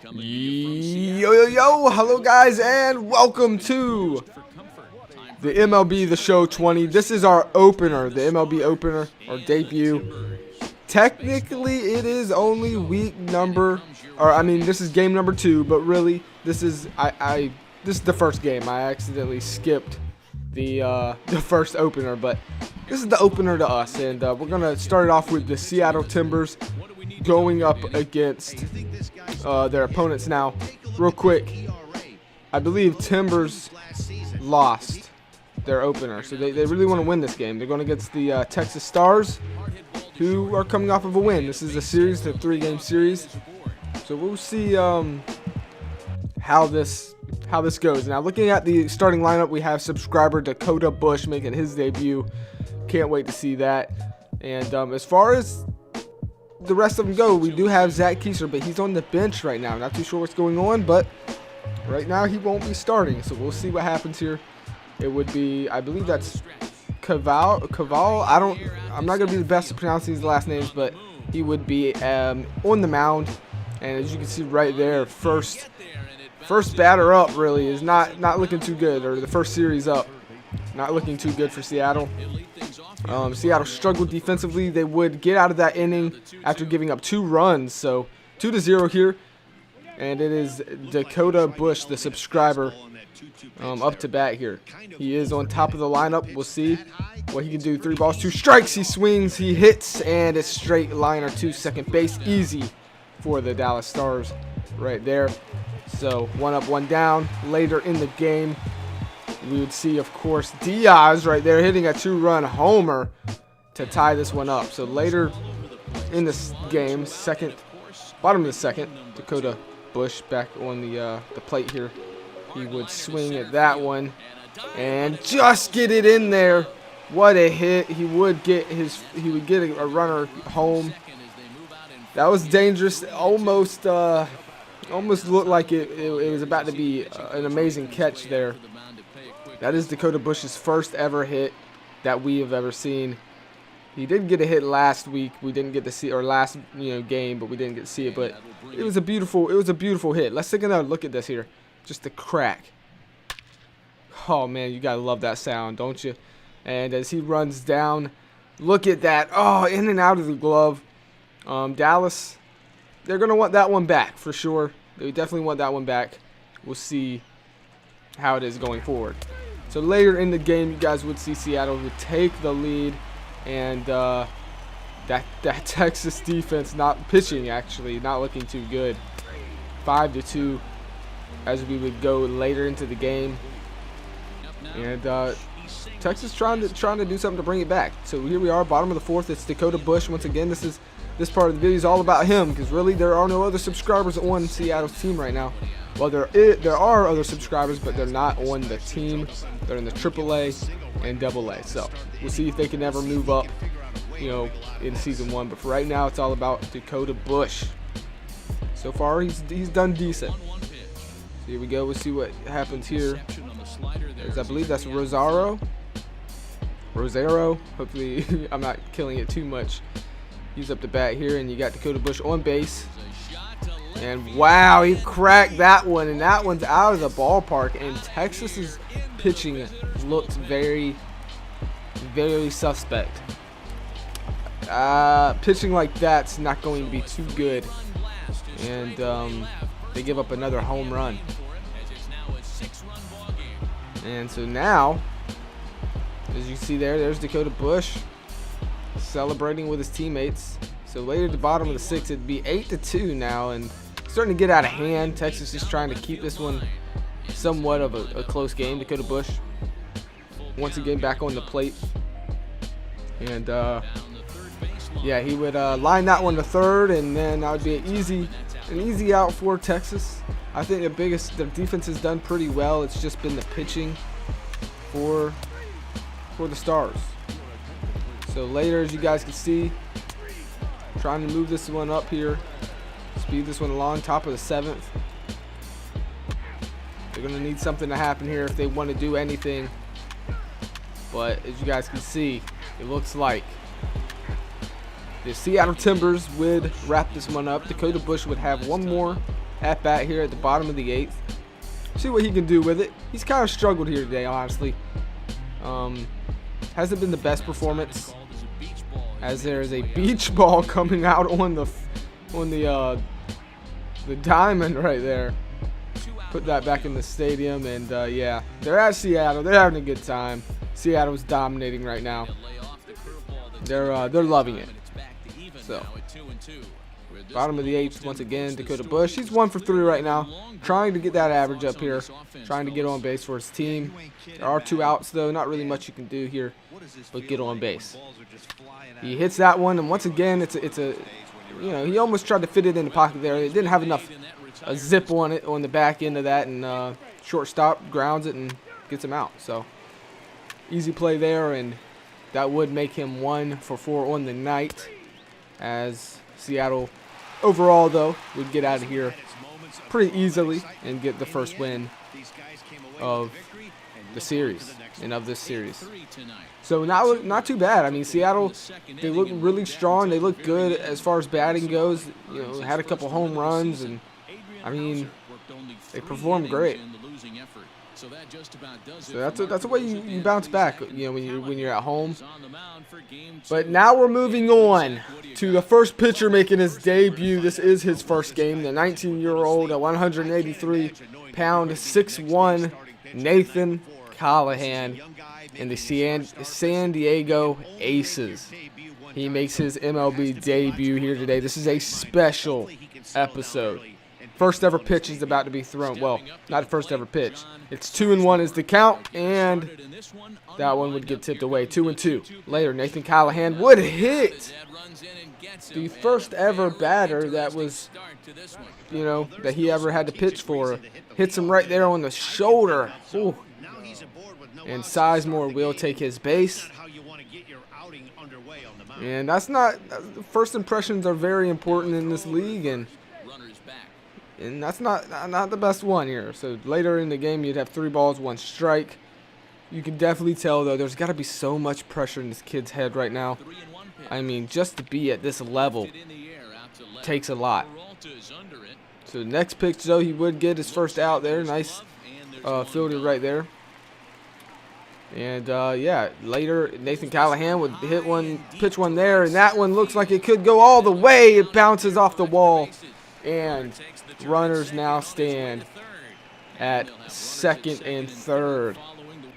Yo, hello guys, and welcome to the MLB The Show 20. This is our opener, the MLB opener, our debut. Technically, it is only week number, this is game number 2, but really, this is this is the first game. I accidentally skipped the first opener, but this is the opener to us, and we're gonna start it off with the Seattle Timbers going up against their opponents. Now, real quick, I believe Timbers lost their opener, so they really want to win this game. They're going against the Texas Stars, who are coming off of a win. This is a series, the 3-game series, so we'll see how this goes. Now, looking at the starting lineup, we have subscriber Dakota Bush making his debut. Can't wait to see that. And as far as the rest of them go, we do have Zach Keiser, but he's on the bench right now. Not too sure what's going on, but right now he won't be starting, so we'll see what happens here. It would be, I believe that's Caval. I'm not gonna be the best at pronouncing his last names, but he would be on the mound. And as you can see right there, first batter up really is not looking too good, or the first series up, not looking too good for Seattle. Seattle struggled defensively. They would get out of that inning after giving up 2 runs, so 2-0 here. And it is Dakota Bush, the subscriber, up to bat here. He is on top of the lineup. We'll see what he can do. 3 balls, 2 strikes. He swings, he hits, and it's straight liner to second base. Easy for the Dallas Stars right there. So 1 up, 1 down. Later in the game, we would see, of course, Diaz right there hitting a 2-run homer to tie this one up. So later in this game, bottom of the second, Dakota Bush back on the plate here. He would swing at that one and just get it in there. What a hit! He would get a runner home. That was dangerous. Almost looked like it was about to be an amazing catch there. That is Dakota Bush's first ever hit that we have ever seen. He did get a hit last week. We didn't get to see, or last game, but we didn't get to see it. But it was a beautiful hit. Let's take another look at this here. Just the crack. Oh man, you gotta love that sound, don't you? And as he runs down, look at that. Oh, in and out of the glove. Dallas, they're gonna want that one back for sure. They definitely want that one back. We'll see how it is going forward. So later in the game, you guys would see Seattle would take the lead, and that Texas defense not pitching, actually not looking too good. 5-2 as we would go later into the game, and Texas trying to do something to bring it back. So here we are, bottom of the 4th. It's Dakota Bush once again. This part of the video is all about him, because really there are no other subscribers on Seattle's team right now. Well, there are other subscribers, but they're not on the team. They're in the AAA and AA. So we'll see if they can ever move up, in season 1. But for right now, it's all about Dakota Bush. So far, he's done decent. So here we go. We'll see what happens here. I believe that's Rosaro. Hopefully, I'm not killing it too much. He's up to bat here, and you got Dakota Bush on base. And wow, he cracked that one, and that one's out of the ballpark. And Texas's pitching looks very, very suspect. Pitching like that's not going to be too good. And they give up another home run. And so now, as you see there's Dakota Bush celebrating with his teammates. So later at the bottom of the 6th, it'd be 8-2 now, and starting to get out of hand. Texas is trying to keep this one somewhat of a close game. Dakota Bush once again back on the plate, and yeah, he would line that one to third, and then that would be an easy out for Texas. I think the defense has done pretty well. It's just been the pitching for the Stars. So later, as you guys can see, trying to move this one up here, speed this one along, top of the 7th. They're going to need something to happen here if they want to do anything. But as you guys can see, it looks like the Seattle Timbers would wrap this one up. Dakota Bush would have one more at bat here at the bottom of the 8th. See what he can do with it. He's kind of struggled here today, honestly. Hasn't been the best performance, as there is a beach ball coming out on the diamond right there. Put that back in the stadium, and yeah, they're at Seattle. They're having a good time. Seattle's dominating right now. They're loving it. So, bottom of the 8th once again, Dakota Bush. He's 1 for 3 right now, trying to get that average up here, trying to get on base for his team. There are 2 outs though, not really much you can do here, but get on base. He hits that one, and once again, it's a you know, he almost tried to fit it in the pocket there. It didn't have enough zip on it on the back end of that, and shortstop grounds it and gets him out. So easy play there, and that would make him 1 for 4 on the night, as Seattle overall though would get out of here pretty easily and get the first win of the series and of this series. So not too bad. I mean, Seattle, they look really strong. They look good as far as batting goes. You know, had a couple home runs, and I mean, they performed great. So that's the way you bounce back, you know, when you're at home. But now we're moving on to the first pitcher making his debut. This is his first game. The 19-year-old, 183-pound, 6'1", Nathan Callahan, in the San Diego Aces. He makes his MLB debut here today. This is a special episode. First ever pitch is about to be thrown. Well, not first ever pitch. It's 2-1 is the count, and that one would get tipped away. 2-2. Later, Nathan Callahan would hit the first ever batter that was, you know, that he ever had to pitch for. Hits him right there on the shoulder. Ooh. And Sizemore will take his base. And that's not, first impressions are very important in this league, and that's not the best one here. So later in the game, you'd have 3 balls, 1 strike. You can definitely tell, though, there's got to be so much pressure in this kid's head right now. I mean, just to be at this level takes a lot. So the next pitch, though, he would get his first out there. Nice fielded right there. And, yeah, later, Nathan Callahan would hit one, pitch one there, and that one looks like it could go all the way. It bounces off the wall, and runners now stand at second and third.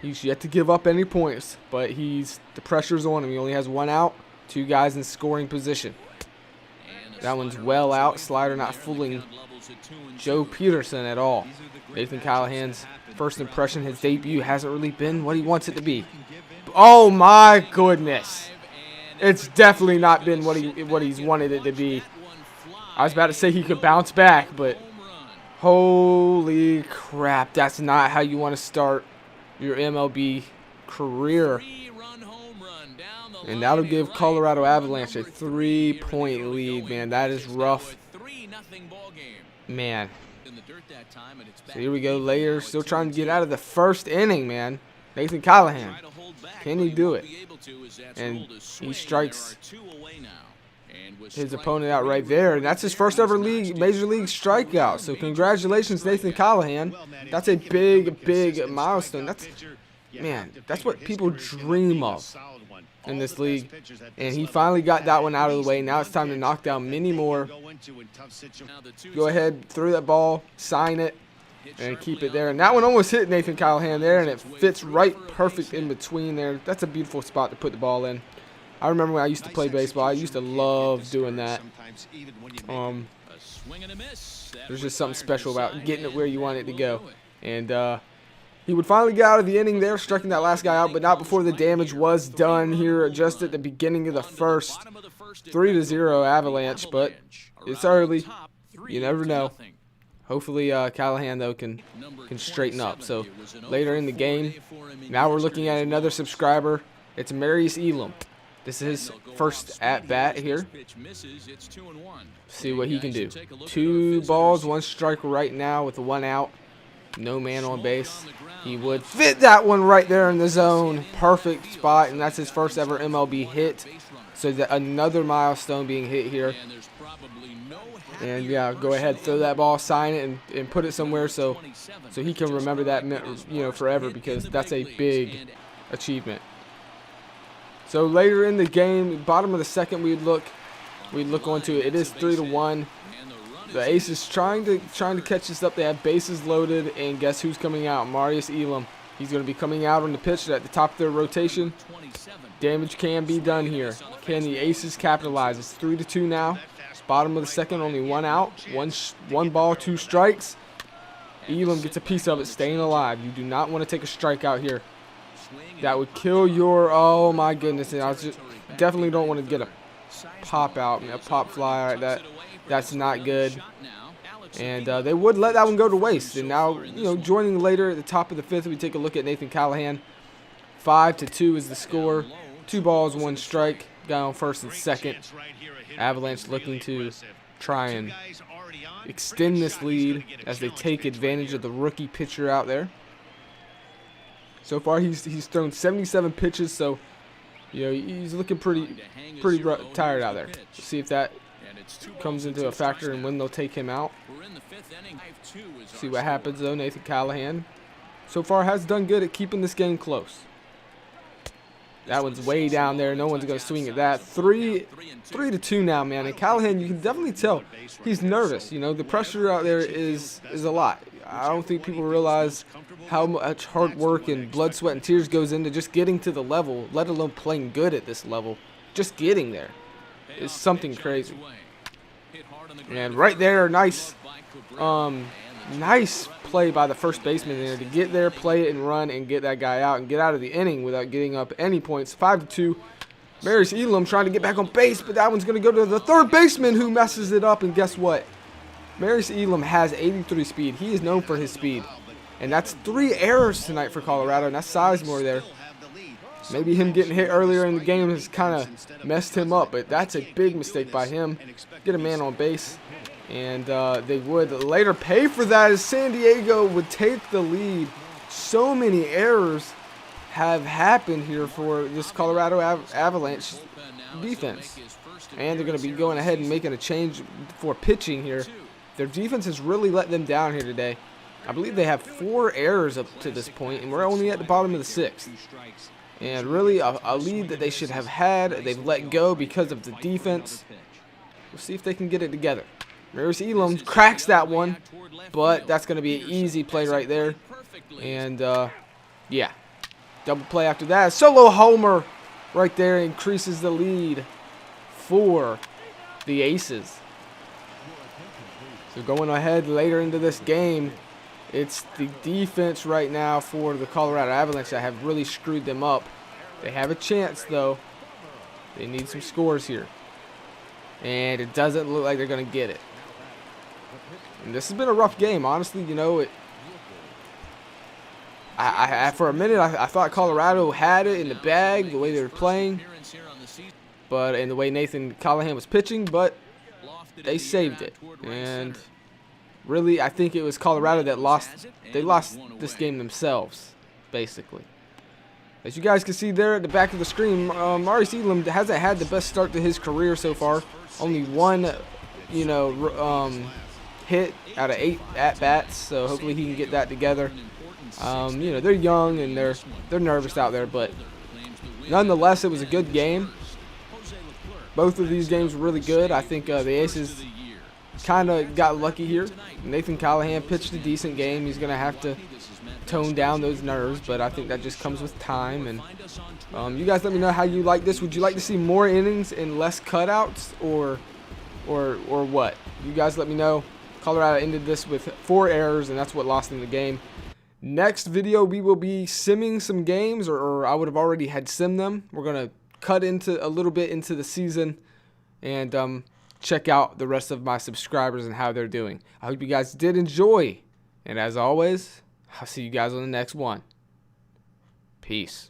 He's yet to give up any points, but the pressure's on him. He only has 1 out, 2 guys in scoring position. That one's well out. Slider not fooling Joe Peterson at all. Nathan Callahan's first impression, his debut, hasn't really been what he wants it to be. Oh my goodness. It's definitely not been what he's wanted it to be. I was about to say he could bounce back, but holy crap, that's not how you want to start your MLB career. And that'll give Colorado Avalanche a 3-point lead, man. That is rough. Man. So here we go, Layer still trying to get out of the first inning, man. Nathan Callahan, can he do it? And he strikes his opponent out right there, and that's his first ever major league strikeout. So congratulations, Nathan Callahan. That's a big milestone. That's what people dream of in this league, and he finally got that one out of the way. Now it's time to knock down many more. Go ahead, throw that ball, sign it, and keep it there. And that one almost hit Nathan Callahan there, and it fits right perfect in between there. That's a beautiful spot to put the ball in. I remember when I used to play baseball, I used to love doing that. There's just something special about getting it where you want it to go. And he would finally get out of the inning there, striking that last guy out, but not before the damage was done here just at the beginning of the first. 3-0 Avalanche, but it's early. You never know. Hopefully Callahan, though, can straighten up. So later in the game, now we're looking at another subscriber. It's Marius Elam. This is his first at-bat here. See what he can do. 2 balls, 1 strike right now with 1 out. No man on base. He would fit that one right there in the zone. Perfect spot, and that's his first ever MLB hit. So that another milestone being hit here. And yeah, go ahead, throw that ball, sign it, and put it somewhere so he can remember that, you know, forever, because that's a big achievement. So later in the game, bottom of the second, we'd look onto it. It is 3-1. The Aces trying to catch this up. They have bases loaded, and guess who's coming out? Marius Elam. He's going to be coming out on the pitch at the top of their rotation. Damage can be done here. Can the Aces capitalize? It's 3-2 now. Bottom of the second, only one out. One ball, 2 strikes. Elam gets a piece of it, staying alive. You do not want to take a strikeout here. That would kill your, oh my goodness. And I was just, definitely don't want to get a pop out, a pop fly. That's not good. And they would let that one go to waste. And now, you know, joining later at the top of the 5th, we take a look at Nathan Callahan. 5-2 is the score. 2 balls, 1 strike. Guy on first and second. Avalanche looking to try and extend this lead as they take advantage of the rookie pitcher out there. So far, he's thrown 77 pitches, so you know he's looking pretty tired out there. Let's see if that comes into a factor and when they'll take him out. See what happens though. Nathan Callahan so far has done good at keeping this game close. That one's way down there. No one's going to swing at that. 3-2 now, man. And Callahan, you can definitely tell he's nervous. You know, the pressure out there is a lot. I don't think people realize how much hard work and blood, sweat, and tears goes into just getting to the level, let alone playing good at this level. Just getting there is something crazy. And right there, nice play by the first baseman there to get there, play it, and run, and get that guy out and get out of the inning without getting up any points. 5-2. Marius Elam trying to get back on base, but that one's going to go to the third baseman who messes it up. And guess what? Marius Elam has 83 speed. He is known for his speed. And that's 3 errors tonight for Colorado, and that's Sizemore there. Maybe him getting hit earlier in the game has kind of messed him up, but that's a big mistake by him. Get a man on base. And they would later pay for that as San Diego would take the lead. So many errors have happened here for this Colorado Avalanche defense. And they're going to be going ahead and making a change for pitching here. Their defense has really let them down here today. I believe they have 4 errors up to this point, and we're only at the bottom of the 6th. And really a lead that they should have had, they've let go because of the defense. We'll see if they can get it together. Marius Elam cracks that one, but that's going to be an easy play right there. And, yeah, double play after that. Solo homer right there increases the lead for the Aces. So going ahead later into this game, it's the defense right now for the Colorado Avalanche that have really screwed them up. They have a chance, though. They need some scores here. And it doesn't look like they're going to get it. And this has been a rough game, honestly. You know, for a minute, I thought Colorado had it in the bag, the way they were playing. But, and the way Nathan Callahan was pitching, but they saved it. And really, I think it was Colorado that lost. They lost this game themselves, basically. As you guys can see there at the back of the screen, Marius Elam hasn't had the best start to his career so far. Only 1, you know, hit out of 8 at-bats, so hopefully he can get that together. You know, they're young and they're nervous out there, but nonetheless, it was a good game. Both of these games were really good. I think the Aces kind of got lucky here. Nathan Callahan pitched a decent game. He's going to have to tone down those nerves, but I think that just comes with time. And you guys let me know how you like this. Would you like to see more innings and less cutouts, or what? You guys let me know. Colorado ended this with 4 errors, and that's what lost in the game. Next video, we will be simming some games, or I would have already had simmed them. We're going to cut into a little bit into the season and check out the rest of my subscribers and how they're doing. I hope you guys did enjoy, and as always, I'll see you guys on the next one. Peace.